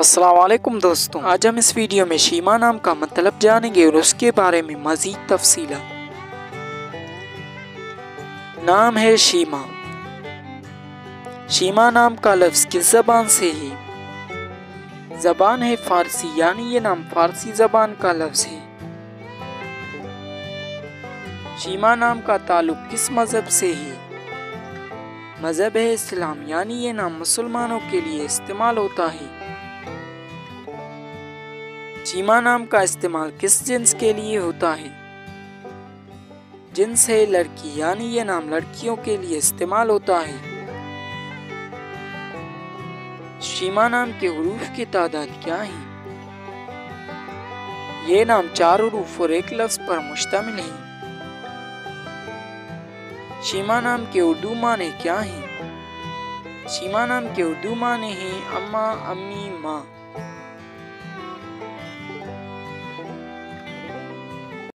السلام علیکم دوستوں، آج ہم اس ویڈیو میں شیما نام کا مطلب جانیں گے اور اس کے بارے میں مزید تفصیلات۔ نام ہے شیما۔ شیما نام کا لفظ کس زبان سے ہے؟ زبان ہے فارسی، یعنی یہ نام فارسی زبان کا لفظ ہے۔ شیما نام کا تعلق کس مذہب سے ہے؟ مذہب ہے اسلام، یعنی یہ نام مسلمانوں کے لیے استعمال ہوتا ہے۔ شیما نام کا استعمال کس جنس کے لیے ہوتا ہے؟ جنس ہے لڑکی، یعنی یہ نام لڑکیوں کے لیے استعمال ہوتا ہے۔ شیما نام کے حروف کی تعداد کیا ہے؟ یہ نام 4 حروف اور ایک لفظ پر مشتمل ہے۔ شیما نام کے اردو معنی کیا ہیں؟ شیما نام کے اردو معنی ہیں اماں، امی، ماں۔